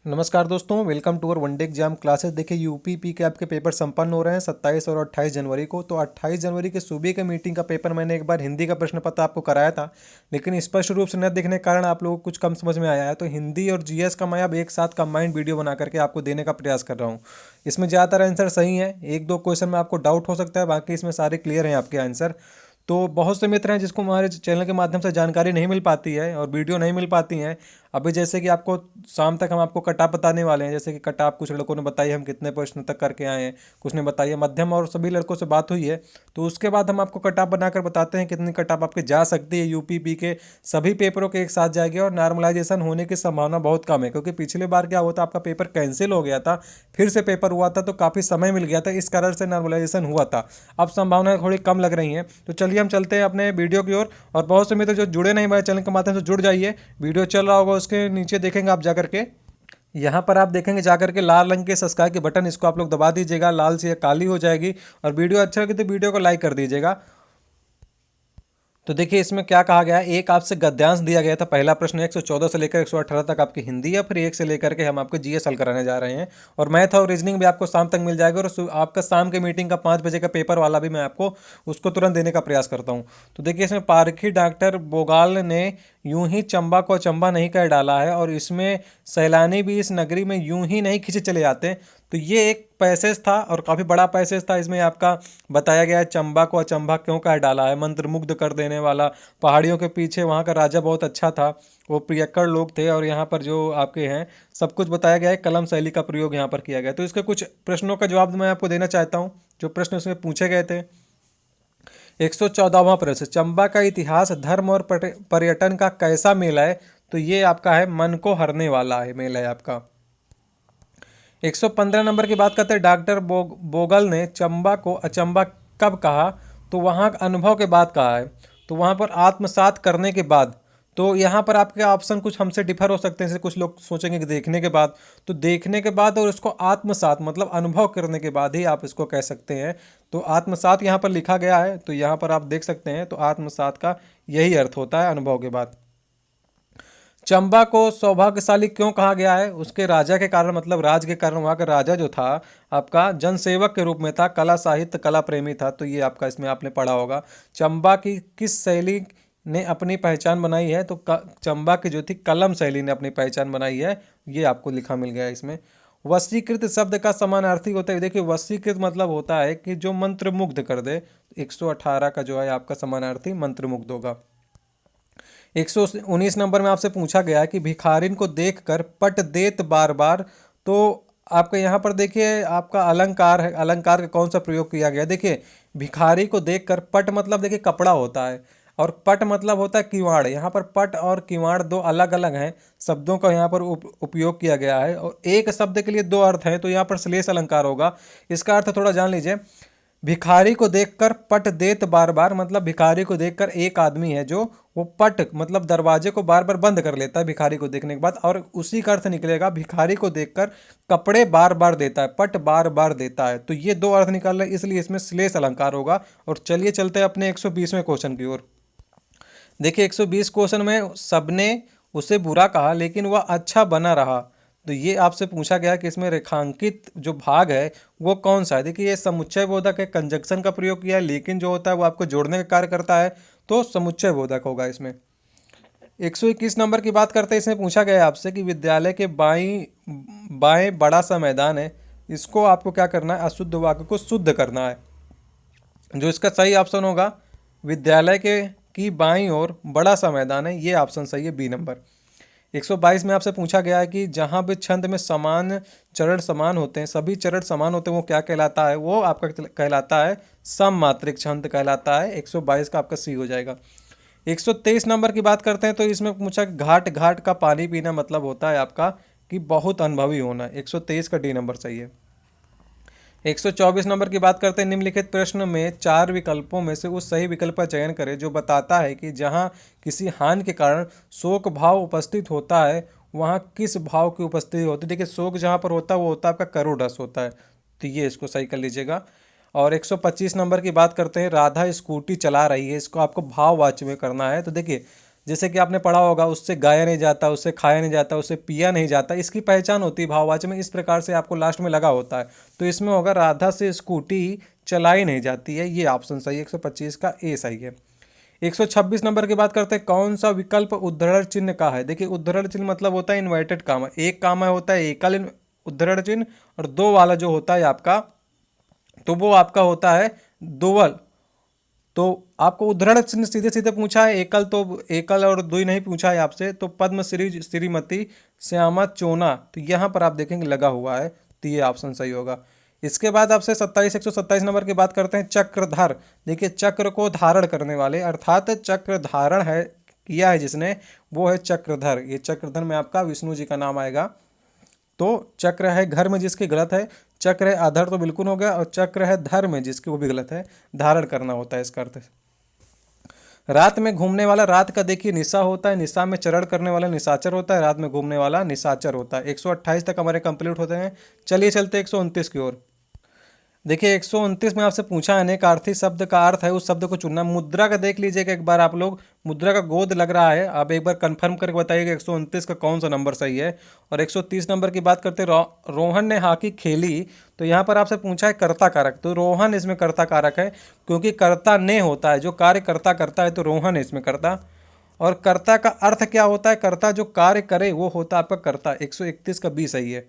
नमस्कार दोस्तों, welcome to our one day exam classes. देखिए यूपीपी के आपके पेपर संपन्न हो रहे हैं 27 और 28 जनवरी को। तो 28 जनवरी के सुबह के मीटिंग का पेपर मैंने एक बार हिंदी का प्रश्न पत्र आपको कराया था, लेकिन स्पष्ट रूप से न दिखने के कारण आप लोगों को कुछ कम समझ में आया है। तो हिंदी और जीएस का मैं अब एक साथ कंबाइंड वीडियो बना करके आपको देने का प्रयास कर रहा हूँ। इसमें ज़्यादातर आंसर सही है, एक दो क्वेश्चन में आपको डाउट हो सकता है, बाकी इसमें सारे क्लियर हैं आपके आंसर। तो बहुत से मित्र हैं जिसको हमारे चैनल के माध्यम से जानकारी नहीं मिल पाती है और वीडियो नहीं मिल पाती हैं। अभी जैसे कि आपको शाम तक हम आपको कटाप बताने वाले हैं, जैसे कि कटाप कुछ लड़कों ने बताई हम कितने प्रश्न तक करके आए हैं, कुछ ने बताई है मध्यम, और सभी लड़कों से बात हुई है। तो उसके बाद हम आपको कटाप बनाकर बताते हैं कितनी कटाप आपके जा सकती है। यूपीपी के सभी पेपरों के एक साथ जाएगी और नॉर्मलाइजेशन होने की संभावना बहुत कम है, क्योंकि पिछली बार क्या हुआ था, आपका पेपर कैंसिल हो गया था, फिर से पेपर हुआ था, तो काफ़ी समय मिल गया था, इस कारण से नॉर्मलाइजेशन हुआ था। अब संभावनाएं थोड़ी कम लग रही हैं। तो चलिए हम चलते हैं अपने वीडियो की ओर। और बहुत से मित्र जो जुड़े नहीं हमारे चैनल के माध्यम से जुड़ जाइए। वीडियो चल रहा होगा, उसके नीचे देखेंगे आप जाकर के, यहाँ पर आप देखेंगे जाकर के लाल रंग के सब्सक्राइब के बटन, इसको आप लोग दबा दीजिएगा, लाल से काली हो जाएगी। और वीडियो अच्छा लगे तो वीडियो को लाइक कर दीजिएगा। तो देखिए इसमें क्या कहा गया है, एक आपसे गद्यांश दिया गया था। पहला प्रश्न 114 से लेकर 118 तक आपकी हिंदी है, फिर 1 से लेकर के हम आपको जीएस हल कराने जा रहे हैं। और मैथ और रीजनिंग भी आपको शाम तक मिल जाएगा। और आपका शाम के मीटिंग का 5 बजे का पेपर वाला भी मैं आपको उसको तुरंत देने का प्रयास करता हूँ। तो देखिए इसमें पारखी डॉक्टर बोगाल ने यूं ही चंबा को अचंबा नहीं कर डाला है, और इसमें सैलानी भी इस नगरी में यूं ही नहीं खिंचे चले जाते। तो ये एक पैसेज था और काफ़ी बड़ा पैसेज था। इसमें आपका बताया गया है चंबा को अचंबा क्यों कह डाला है, मंत्रमुग्ध कर देने वाला। पहाड़ियों के पीछे वहाँ का राजा बहुत अच्छा था, वो पियक्कड़ लोग थे, और यहाँ पर जो आपके हैं सब कुछ बताया गया है। कलम शैली का प्रयोग यहाँ पर किया गया है। तो इसके कुछ प्रश्नों का जवाब मैं आपको देना चाहता हूँ, जो प्रश्न उसमें पूछे गए थे। 114वां प्रश्न, चंबा का इतिहास, धर्म और पर्यटन का कैसा मेला है। तो ये आपका है मन को हरने वाला है मेला है आपका। 115 नंबर की बात करते हैं, डॉक्टर बोगल ने चंबा को अचंबा कब कहा। तो वहाँ अनुभव के बाद कहा है, तो वहाँ पर आत्मसात करने के बाद। तो यहाँ पर आपके ऑप्शन कुछ हमसे डिफर हो सकते हैं, जैसे कुछ लोग सोचेंगे कि देखने के बाद, तो देखने के बाद और उसको आत्मसात मतलब अनुभव करने के बाद ही आप इसको कह सकते हैं। तो आत्मसात यहाँ पर लिखा गया है, तो यहाँ पर आप देख सकते हैं। तो आत्मसात का यही अर्थ होता है, अनुभव के बाद। चंबा को सौभाग्यशाली क्यों कहा गया है, उसके राजा के कारण, मतलब राज के कारण। वहाँ का राजा जो था आपका जनसेवक के रूप में था, कला साहित्य कला प्रेमी था। तो ये आपका इसमें आपने पढ़ा होगा। चंबा की किस शैली ने अपनी पहचान बनाई है। तो चंबा की जो थी कलम शैली ने अपनी पहचान बनाई है, ये आपको लिखा मिल गया है इसमें। वशीकृत शब्द का समानार्थी होता है। देखिए वशीकृत मतलब होता है कि जो मंत्रमुग्ध कर दे। 118 का जो है आपका समानार्थी मंत्रमुग्ध होगा। 119 नंबर में आपसे पूछा गया है कि भिखारिन को देखकर पट देत बार बार। तो आपका यहाँ पर देखिए आपका अलंकार है, अलंकार का कौन सा प्रयोग किया गया। देखिए भिखारी को देखकर, पट मतलब देखिए कपड़ा होता है, और पट मतलब होता है किवाड़। यहाँ पर पट और किवाड़ दो अलग अलग हैं, शब्दों का यहाँ पर उपयोग किया गया है, और एक शब्द के लिए दो अर्थ हैं। तो यहाँ पर श्लेष अलंकार होगा। इसका अर्थ थोड़ा जान लीजिए। भिखारी को देखकर पट देत बार बार, मतलब भिखारी को देखकर एक आदमी है जो वो पट मतलब दरवाजे को बार बार बंद कर लेता है भिखारी को देखने के बाद, और उसी का अर्थ निकलेगा भिखारी को देखकर कपड़े बार बार देता है, पट बार बार देता है। तो ये दो अर्थ निकाल रहे, इसलिए इसमें श्लेष अलंकार होगा। और चलिए चलते हैं अपने 120वें क्वेश्चन की ओर। देखिए 120 क्वेश्चन में सबने उसे बुरा कहा लेकिन वह अच्छा बना रहा। तो ये आपसे पूछा गया कि इसमें रेखांकित जो भाग है वो कौन सा है। देखिए ये समुच्चय बोधक है, कंजक्शन का प्रयोग किया है, लेकिन जो होता है वो आपको जोड़ने का कार्य करता है, तो समुच्चय बोधक होगा इसमें। 121 नंबर की बात करते हैं, इसमें पूछा गया है आपसे कि विद्यालय के बाएं बड़ा सा मैदान है, इसको आपको क्या करना है, अशुद्ध वाक्य को शुद्ध करना है। जो इसका सही ऑप्शन होगा, विद्यालय के की बाईं ओर बड़ा सा मैदान है, ये ऑप्शन सही है, बी नंबर। 122 में आपसे पूछा गया है कि जहाँ भी छंद में समान चरण समान होते हैं, सभी चरण समान होते हैं, वो क्या कहलाता है। वो आपका कहलाता है सममात्रिक छंद कहलाता है। 122 का आपका सी हो जाएगा। 123 नंबर की बात करते हैं, तो इसमें पूछा घाट घाट का पानी पीना, मतलब होता है आपका कि बहुत अनुभवी होना। 123 का डी नंबर सही है। 124 नंबर की बात करते हैं, निम्नलिखित प्रश्न में 4 विकल्पों में से उस सही विकल्प का चयन करें जो बताता है कि जहां किसी हानि के कारण शोक भाव उपस्थित होता है वहां किस भाव की उपस्थिति होती है। देखिए शोक जहां पर होता है वो होता है आपका करुण रस होता है। तो ये इसको सही कर लीजिएगा। और 125 नंबर की बात करते हैं, राधा स्कूटी चला रही है, इसको आपको भाववाच्य में करना है। तो देखिए जैसे कि आपने पढ़ा होगा, उससे गाया नहीं जाता, उससे खाया नहीं जाता, उससे पिया नहीं जाता, इसकी पहचान होती है भाववाचक में, इस प्रकार से आपको लास्ट में लगा होता है। तो इसमें होगा राधा से स्कूटी चलाई नहीं जाती है, ये ऑप्शन सही है, 125 का ए सही है। 126 नंबर की बात करते हैं, कौन सा विकल्प उद्धरण चिन्ह का है। देखिए उद्धरण चिन्ह मतलब होता है इन्वर्टेड कामा, एक कामा होता है एकल उद्धरण चिन्ह, और दो वाला जो होता है आपका, तो वो आपका होता है दोवल। तो आपको उद्धरण चिन्ह सीधे सीधे पूछा है, एकल तो एकल और दुई नहीं पूछा है आपसे, तो पद्मश्री श्रीमती श्यामा चोना, तो यहाँ पर आप देखेंगे लगा हुआ है, तो ये ऑप्शन सही होगा। इसके बाद आपसे 127 नंबर की बात करते हैं, चक्रधर। देखिए चक्र को धारण करने वाले, अर्थात चक्र धारण है किया है जिसने, वो है चक्रधर। ये चक्रधर में आपका विष्णु जी का नाम आएगा। तो चक्र है घर में जिसके, गलत है। चक्र है अधर तो बिल्कुल हो गया, और चक्र है धर में जिसके, वो भी गलत है, धारण करना होता है इसका अर्थ। रात में घूमने वाला, रात का देखिए निशा होता है, निशा में चरण करने वाला निशाचर होता है, रात में घूमने वाला निशाचर होता है। 128 तक हमारे कंप्लीट होते हैं। चलिए चलते 129 की ओर। देखिए 129 में आपसे पूछा अनेकार्थी शब्द का अर्थ है, उस शब्द को चुनना। मुद्रा का देख लीजिएगा एक बार आप लोग, मुद्रा का गोद लग रहा है, आप एक बार कंफर्म करके बताइएगा 129 का कौन सा नंबर सही है। और 130 नंबर की बात करते हैं, रोहन ने हॉकी खेली, तो यहाँ पर आपसे पूछा है कर्ता कारक, तो रोहन इसमें कर्ता कारक है, क्योंकि कर्ता ने होता है, जो कार्य कर्ता करता है, तो रोहन है इसमें कर्ता। और कर्ता का अर्थ क्या होता है, कर्ता जो कार्य करे वो होता है आपका कर्ता। 131 का बी सही है।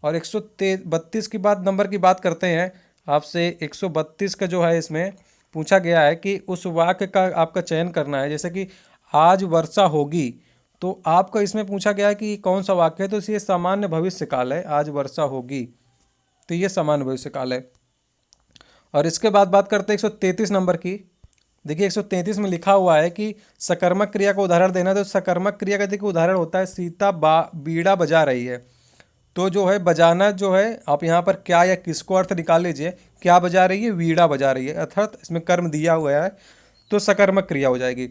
और 132 की बात नंबर की बात करते हैं आपसे, 132 का जो है इसमें पूछा गया है कि उस वाक्य का आपका चयन करना है, जैसे कि आज वर्षा होगी, तो आपका इसमें पूछा गया है कि कौन सा वाक्य है, तो ये सामान्य भविष्य काल है, आज वर्षा होगी, तो ये सामान्य भविष्य काल है। और इसके बाद बात करते हैं 133 नंबर की। देखिए 133 में लिखा हुआ है कि सकर्मक क्रिया का उदाहरण देना, तो सकर्मक क्रिया का देखिए उदाहरण होता है, सीता बीड़ा बजा रही है, तो जो है बजाना जो है, आप यहाँ पर क्या या किसको अर्थ निकाल लीजिए, क्या बजा रही है, वीणा बजा रही है, अर्थात इसमें कर्म दिया हुआ है, तो सकर्मक क्रिया हो जाएगी।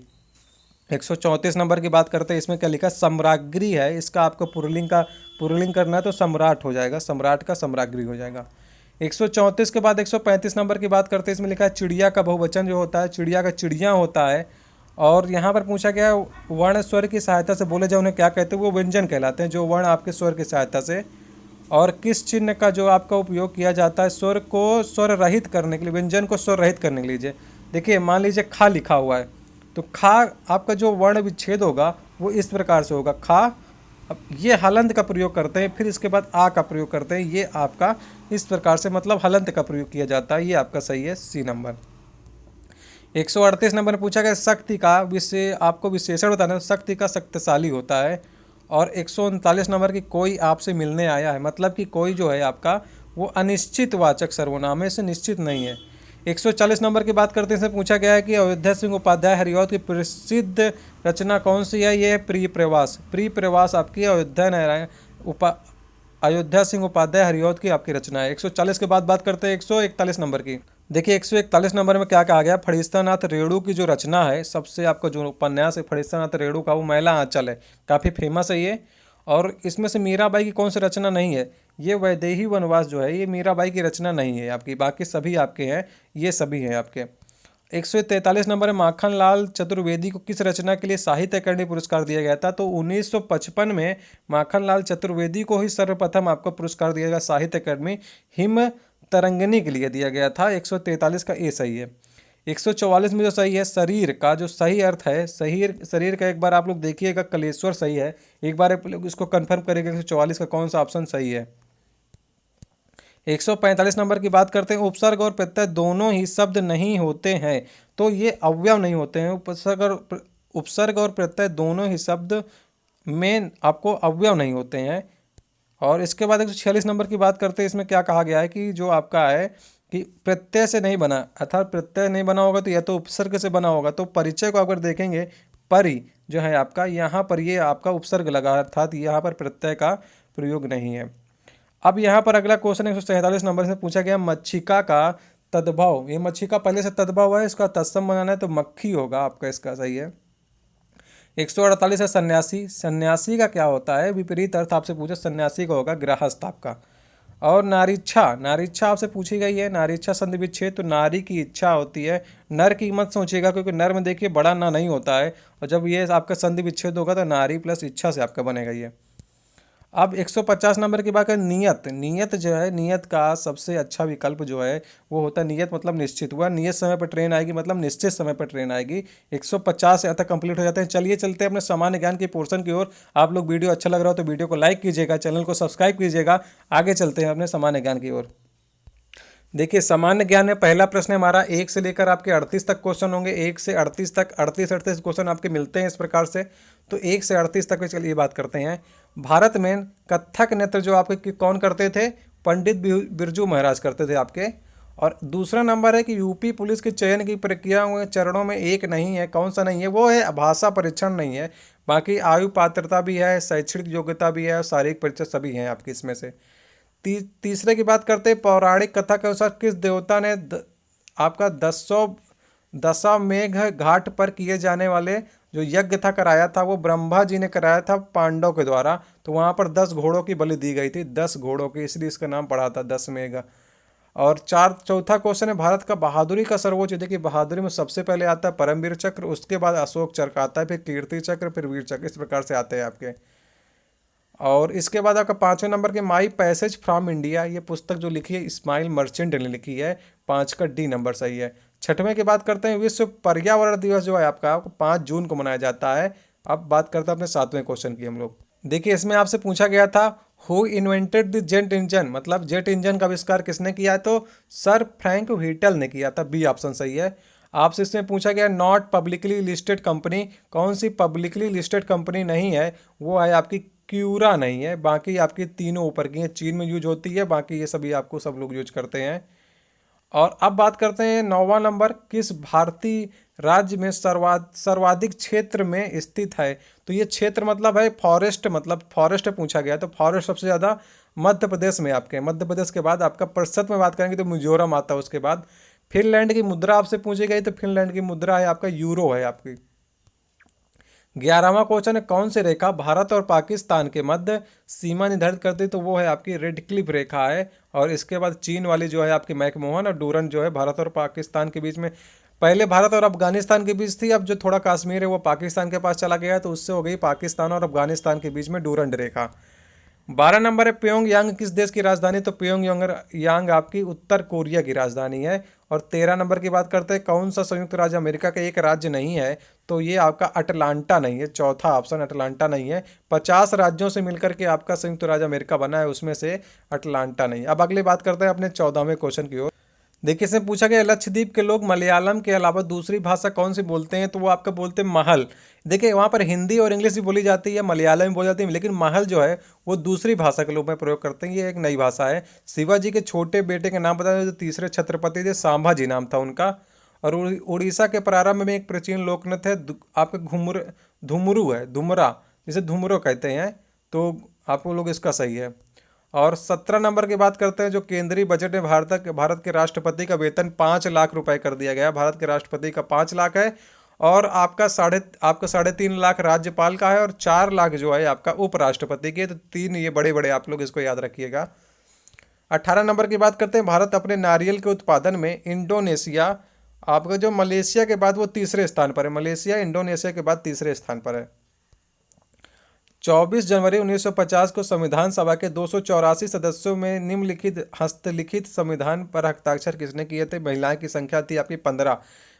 134 नंबर की बात करते हैं, इसमें क्या लिखा है, सम्राग्री है, इसका आपको पुल्लिंग करना है, तो सम्राट हो जाएगा, सम्राट का सम्राग्री हो जाएगा। 134 के बाद 135 नंबर की बात करते हैं, इसमें लिखा है चिड़िया का बहुवचन जो होता है, चिड़िया का चिड़िया होता है। और यहाँ पर पूछा गया वर्ण स्वर की सहायता से बोले जाए उन्हें क्या कहते हैं, वो व्यंजन कहलाते हैं, जो वर्ण आपके स्वर की सहायता से। और किस चिन्ह का जो आपका उपयोग किया जाता है स्वर को स्वर रहित करने के लिए, व्यंजन को स्वर रहित करने के लिए। देखिए मान लीजिए खा लिखा हुआ है, तो खा आपका जो वर्ण विच्छेद होगा वो इस प्रकार से होगा, खा। अब ये हलंत का प्रयोग करते हैं, फिर इसके बाद आ का प्रयोग करते हैं, ये आपका इस प्रकार से मतलब हलंत का प्रयोग किया जाता है, ये आपका सही है, सी नंबर। 138 नंबर में पूछा गया शक्ति का आपको विशेषण बताना है, शक्ति का शक्तिशाली होता है। और 139 नंबर की कोई आपसे मिलने आया है, मतलब कि कोई जो है आपका वो अनिश्चित वाचक सर्वनाम है, इसे निश्चित नहीं है। 140 नंबर की बात करते हैं, इसमें पूछा गया है कि अयोध्या सिंह उपाध्याय हरिऔध की प्रसिद्ध रचना कौन सी है, ये है प्रिय प्रवास। प्रिय प्रवास आपकी अयोध्या सिंह उपाध्याय हरिऔध की आपकी रचना है। 140 के बाद बात करते हैं 141 नंबर की। देखिए 141 नंबर में क्या कहा गया, फणीस्थानाथ रेणु की जो रचना है, सबसे आपका जो उपन्यास है फणीस्थानाथ रेणु का, वो मैला आंचल है, काफ़ी फेमस है ये। और इसमें से मीराबाई की कौन सी रचना नहीं है, ये वैदेही वनवास जो है, ये मीराबाई की रचना नहीं है आपकी, बाकी सभी आपके हैं, ये सभी हैं आपके। 143 नंबर में माखन लाल चतुर्वेदी को किस रचना के लिए साहित्य अकादमी पुरस्कार दिया गया था, तो 1955 में माखन लाल चतुर्वेदी को ही सर्वप्रथम आपको पुरस्कार दिया गया साहित्य अकादमी हिम तरंगिणी के लिए दिया गया था। 143 का ए सही है। 144 में जो सही है, शरीर का जो सही अर्थ है, शरीर का एक बार आप लोग देखिएगा, कलेश्वर सही है, एक बार आप लोग इसको कंफर्म करेंगे 144 का कौन सा ऑप्शन सही है। 145 नंबर की बात करते हैं, उपसर्ग और प्रत्यय दोनों ही शब्द नहीं होते हैं, तो ये अवयव नहीं होते हैं, उपसर्ग और प्रत्यय दोनों ही शब्द में आपको अवयव नहीं होते हैं। और इसके बाद 146 नंबर की बात करते हैं, इसमें क्या कहा गया है कि जो आपका है कि प्रत्यय से नहीं बना, अर्थात प्रत्यय नहीं बना होगा तो या तो उपसर्ग से बना होगा, तो परिचय को अगर देखेंगे परि जो है आपका, यहाँ पर ये आपका उपसर्ग लगा, अर्थात यहाँ पर प्रत्यय का प्रयोग नहीं है। अब यहाँ पर अगला क्वेश्चन 147 नंबर से पूछा गया मच्छिका का तद्भव, ये मच्छिका पहले से तद्भव है, इसका तत्सम बनाना है तो मक्खी होगा आपका, इसका सही है। 148 है सन्यासी, सन्यासी का क्या होता है विपरीत अर्थ, आपसे पूछा, सन्यासी का होगा गृहस्थ आपका। और नारीच्छा, नारीच्छा आपसे पूछी गई है, नारीच्छा संधि विच्छेद, तो नारी की इच्छा होती है, नर की मत सोचिएगा, क्योंकि नर में देखिए बड़ा ना नहीं होता है, और जब ये आपका संधि विच्छेद होगा तो नारी प्लस इच्छा से आपका बनेगा ये। अब 150 नंबर की बात करें, नियत, नियत जो है, नियत का सबसे अच्छा विकल्प जो है वो होता है नियत, मतलब निश्चित हुआ, नियत समय पर ट्रेन आएगी, मतलब निश्चित समय पर ट्रेन आएगी। 150 यहाँ तक कंप्लीट हो जाते हैं। चलिए चलते हैं अपने सामान्य ज्ञान के पोर्शन की ओर। आप लोग वीडियो अच्छा लग रहा हो तो वीडियो को लाइक कीजिएगा, चैनल को सब्सक्राइब कीजिएगा। आगे चलते हैं अपने सामान्य ज्ञान की ओर। देखिए सामान्य ज्ञान में पहला प्रश्न हमारा 1 से लेकर आपके 38 तक क्वेश्चन होंगे, 1 से 38 तक, 38 क्वेश्चन आपके मिलते हैं इस प्रकार से। तो 1 से 38 तक चलिए बात करते हैं। भारत में कथक नृत्य जो आपके कौन करते थे? पंडित बिरजू महाराज करते थे आपके। और दूसरा नंबर है कि यूपी पुलिस के चयन की प्रक्रिया में चरणों में एक नहीं है, कौन सा नहीं है? वो है भाषा परीक्षण नहीं है, बाकी आयु पात्रता भी है, शैक्षणिक योग्यता भी है, शारीरिक परीक्षा सभी हैं आपकी इसमें से। तीसरे की बात करते हैं, पौराणिक कथा के अनुसार किस देवता ने आपका दशामेघ घाट पर किए जाने वाले जो यज्ञ था कराया था, वो ब्रह्मा जी ने कराया था पांडव के द्वारा। तो वहाँ पर 10 घोड़ों की बलि दी गई थी, 10 घोड़ों की, इसलिए इसका नाम पड़ा था दशमेघ। और चौथा क्वेश्चन है, भारत का बहादुरी का सर्वोच्च, देखिए बहादुरी में सबसे पहले आता है परमवीर चक्र, उसके बाद अशोक चक्र आता है, फिर कीर्ति चक्र, फिर वीर चक्र, इस प्रकार से आते हैं आपके। और इसके बाद आपका 5वें नंबर के माई पैसेज फ्रॉम इंडिया, ये पुस्तक जो लिखी है इस्माइल मर्चेंट ने लिखी है, 5 का डी नंबर सही है। 6वें की बात करते हैं, विश्व पर्यावरण दिवस जो है आपका 5 जून को मनाया जाता है। अब बात करते हैं अपने 7वें क्वेश्चन की हम लोग। देखिए इसमें आपसे पूछा गया था who invented the jet engine, मतलब जेट इंजन का आविष्कार किसने किया है? तो सर फ्रैंक व्हीटल ने किया था, बी ऑप्शन सही है। आपसे इसमें पूछा गया नॉट पब्लिकली लिस्टेड कंपनी, कौन सी पब्लिकली लिस्टेड कंपनी नहीं है? वो है आपकी क्यूरा नहीं है, बाकी आपकी तीनों ऊपर की हैं, चीन में यूज होती है, बाकी ये सभी आपको सब लोग यूज करते हैं। और अब बात करते हैं 9वां नंबर, किस भारतीय राज्य में सर्वाधिक क्षेत्र में स्थित है? तो ये क्षेत्र मतलब है फॉरेस्ट, मतलब फॉरेस्ट पूछा गया, तो फॉरेस्ट सबसे ज़्यादा मध्य प्रदेश में आपके, मध्य प्रदेश के बाद आपका प्रतिशत में बात करेंगे तो मिजोरम आता है उसके बाद। फिनलैंड की मुद्रा आपसे पूछी गई, तो फिनलैंड की मुद्रा है आपका यूरो है आपकी। 11वां क्वेश्चन है, कौन सी रेखा भारत और पाकिस्तान के मध्य सीमा निर्धारित करती है? तो वो है आपकी रेड क्लिफ रेखा है। और इसके बाद चीन वाली जो है आपकी मैकमोहन और डूरन जो है भारत और पाकिस्तान के बीच में, पहले भारत और अफगानिस्तान के बीच थी, अब जो थोड़ा कश्मीर है वो पाकिस्तान के पास चला गया है, तो उससे हो गई पाकिस्तान और अफगानिस्तान के बीच में डूरन रेखा। 12 नंबर है, प्योंग यांग किस देश की राजधानी? तो प्योंग यांग आपकी उत्तर कोरिया की राजधानी है। और 13 नंबर की बात करते हैं, कौन सा संयुक्त राज्य अमेरिका का एक राज्य नहीं है? तो ये आपका अटलांटा नहीं है, चौथा ऑप्शन अटलांटा नहीं है। 50 राज्यों से मिलकर के आपका संयुक्त राज्य अमेरिका बना है, उसमें से अटलांटा नहीं। अब अगली बात करते हैं अपने 14वें क्वेश्चन की ओर। देखिए इसमें पूछा गया लक्षद्वीप के लोग मलयालम के अलावा दूसरी भाषा कौन सी बोलते हैं? तो वो आपका बोलते हैं महल। देखिए वहाँ पर हिंदी और इंग्लिश भी बोली जाती है, मलयालम भी बोली जाती है, लेकिन महल जो है वो दूसरी भाषा के लोग में प्रयोग करते हैं, ये एक नई भाषा है। शिवाजी के छोटे बेटे के नाम बता दें, जो तीसरे छत्रपति थे संभाजी नाम था उनका। और उड़ीसा के प्रारंभ में एक प्राचीन लोकनृत्य है आपका धुमरू है, धुमरा, जिसे धुमरो कहते हैं, तो आपको लोग इसका सही है। और 17 नंबर की बात करते हैं, जो केंद्रीय बजट में भारत के राष्ट्रपति का वेतन 5 लाख रुपए कर दिया गया। भारत के राष्ट्रपति का 5 लाख है, और आपका 3.5 लाख राज्यपाल का है, और 4 लाख जो है आपका उपराष्ट्रपति के। तो 3 ये बड़े बड़े आप लोग इसको याद रखिएगा। 18 नंबर की बात करते हैं, भारत अपने नारियल के उत्पादन में इंडोनेशिया, आपका जो मलेशिया के बाद वो तीसरे स्थान पर है, मलेशिया इंडोनेशिया के बाद तीसरे स्थान पर है। 24 जनवरी 1950 को संविधान सभा के 284 सदस्यों में निम्नलिखित हस्तलिखित संविधान पर हस्ताक्षर किसने किए थे? महिलाओं की संख्या थी आपकी 15,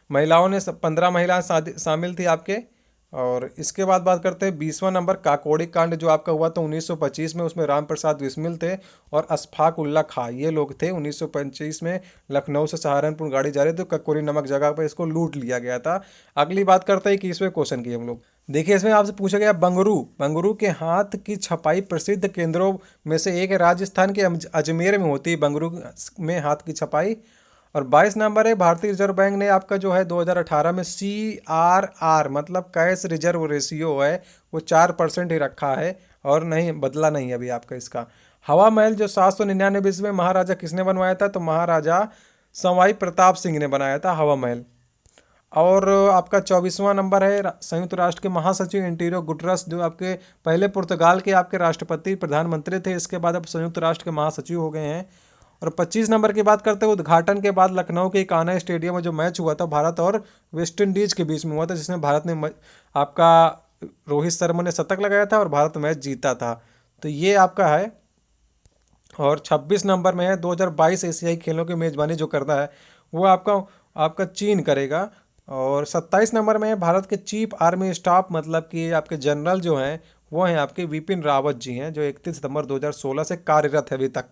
महिलाओं ने 15 महिलाएं शामिल थी आपके। और इसके बाद बात करते हैं 20वां नंबर, काकोड़ी कांड जो आपका हुआ तो 1925 में, उसमें राम प्रसाद बिस्मिल थे और अशफाक उल्ला खां, ये लोग थे। 1925 में लखनऊ से सहारनपुर गाड़ी जा रही थी, तो ककोरी नमक जगह पर इसको लूट लिया गया था। अगली बात करते हैं 21वें क्वेश्चन की हम लोग। देखिए इसमें आपसे पूछा गया बंगरू, बंगरू के हाथ की छपाई प्रसिद्ध केंद्रों में से एक है, राजस्थान के अजमेर में होती है बंगरू में हाथ की छपाई। और 22 नंबर है, भारतीय रिजर्व बैंक ने आपका जो है 2018 में CRR मतलब कैश रिजर्व रेशियो है वो 4% ही रखा है, और नहीं बदला नहीं अभी आपका इसका। हवा महल जो 799 ईस्वी में महाराजा किसने बनवाया था? तो महाराजा सवाई प्रताप सिंह ने बनाया था हवा महल। और आपका 24वां नंबर है संयुक्त राष्ट्र के महासचिव एंटीरियो गुटरस, जो आपके पहले पुर्तगाल के आपके राष्ट्रपति प्रधानमंत्री थे, इसके बाद अब संयुक्त राष्ट्र के महासचिव हो गए हैं। और 25 नंबर की बात करते हैं, उद्घाटन के बाद लखनऊ के कान्हा स्टेडियम में जो मैच हुआ था भारत और वेस्ट इंडीज के बीच में हुआ था, जिसमें भारत ने आपका रोहित शर्मा ने शतक लगाया था और भारत मैच जीता था। तो ये आपका है। और 26 नंबर में है 2022 एशियाई खेलों की मेज़बानी जो करता है वो आपका आपका चीन करेगा। और 27 नंबर में है भारत के चीफ आर्मी स्टाफ, मतलब कि आपके जनरल जो हैं वो हैं आपके विपिन रावत जी हैं, जो 31 सितंबर 2016 से कार्यरत है अभी तक।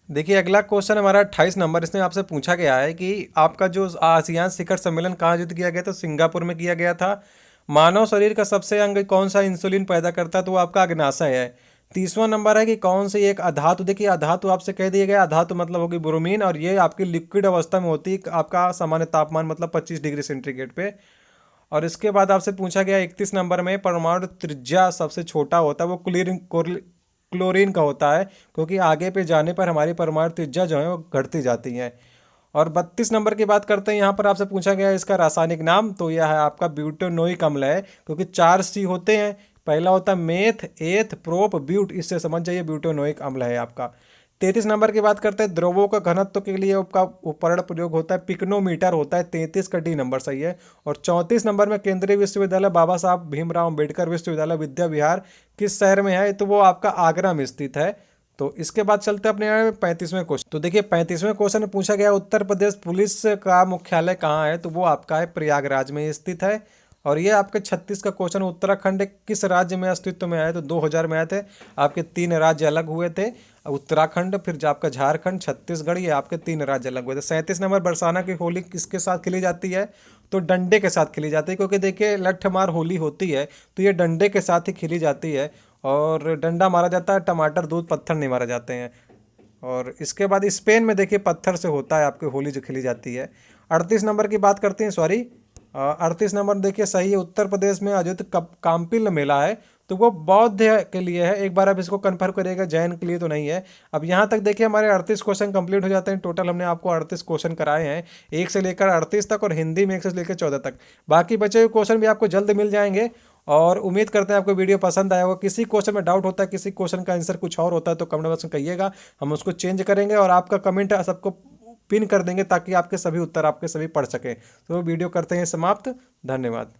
देखिए अगला क्वेश्चन हमारा 28 नंबर, इसमें आपसे पूछा गया है कि आपका जो आसियान शिखर सम्मेलन कहाँ आयोजित किया गया था, सिंगापुर में किया गया था। मानव शरीर का सबसे अंग कौन सा इंसुलिन पैदा करता है, तो वो आपका अग्नाशय है। 30वां नंबर है कि कौन सी एक अधातु, देखिए अधातु आपसे कह दिया गया, अधातु मतलब होगी ब्रोमीन, और ये आपकी लिक्विड अवस्था में होती है, आपका सामान्य तापमान मतलब 25 डिग्री सेंटीग्रेड पे। और इसके बाद आपसे पूछा गया 31 नंबर में परमाणु त्रिज्या सबसे छोटा होता है वो क्लोरीन का होता है, क्योंकि आगे पे जाने पर हमारी परमाणु त्रिज्या जो है वो घटती जाती हैं। और 32 नंबर की बात करते हैं, यहाँ पर आपसे पूछा गया है इसका रासायनिक नाम, तो यह है आपका ब्यूटेनोइक अम्ल है, क्योंकि 4 सी होते हैं। पहला होता है मेथ, एथ, प्रोप, ब्यूट, इससे समझ जाइए ब्यूटेनोइक अम्ल है आपका। 33 नंबर की बात करते हैं, द्रवों का घनत्व के लिए आपका उपकरण प्रयोग होता है पिक्नोमीटर होता है, 33 का डी नंबर सही है। और 34 नंबर में केंद्रीय विश्वविद्यालय बाबा साहब भीमराव अम्बेडकर विश्वविद्यालय विद्या विहार किस शहर में है, तो वो आपका आगरा में स्थित है। तो इसके बाद चलते हैं अपने 35वें क्वेश्चन। तो देखिए 35वें क्वेश्चन में पूछा गया उत्तर प्रदेश पुलिस का मुख्यालय कहाँ है, तो वो आपका है प्रयागराज में स्थित है। और ये आपके 36 का क्वेश्चन, उत्तराखंड किस राज्य में अस्तित्व में आए, तो 2000 में आए थे। आपके 3 राज्य अलग हुए थे, उत्तराखंड, फिर जो आपका झारखंड, छत्तीसगढ़, ये आपके 3 राज्य अलग हुए थे। 37 नंबर, बरसाना की होली किसके साथ खेली जाती है, तो डंडे के साथ खेली जाती है, क्योंकि देखिए लठमार होली होती है तो ये डंडे के साथ ही खेली जाती है। और डंडा मारा जाता है, टमाटर दूध पत्थर नहीं मारा जाते हैं। और इसके बाद स्पेन में देखिए पत्थर से होता है आपकी होली जो खेली जाती है। 38 नंबर की बात करते हैं, सॉरी 38 नंबर देखिए सही है, उत्तर प्रदेश में आयोजित काम्पिल मेला है, तो वो बौद्ध के लिए है। एक बार आप इसको कन्फर्म करिएगा, जैन के लिए तो नहीं है। अब यहाँ तक देखिए हमारे 38 क्वेश्चन कंप्लीट हो जाते हैं। टोटल हमने आपको 38 क्वेश्चन कराए हैं, 1 से लेकर 38 तक, और हिंदी में 1 से लेकर 14 तक। बाकी बचे हुए क्वेश्चन भी आपको जल्द मिल जाएंगे। और उम्मीद करते हैं आपको वीडियो पसंद आया होगा। किसी क्वेश्चन में डाउट होता है, किसी क्वेश्चन का आंसर कुछ और होता है, तो कमेंट बॉक्स में कहिएगा, हम उसको चेंज करेंगे और आपका कमेंट सबको पिन कर देंगे, ताकि आपके सभी उत्तर आपके सभी पढ़ सकें। तो वीडियो करते हैं समाप्त। धन्यवाद।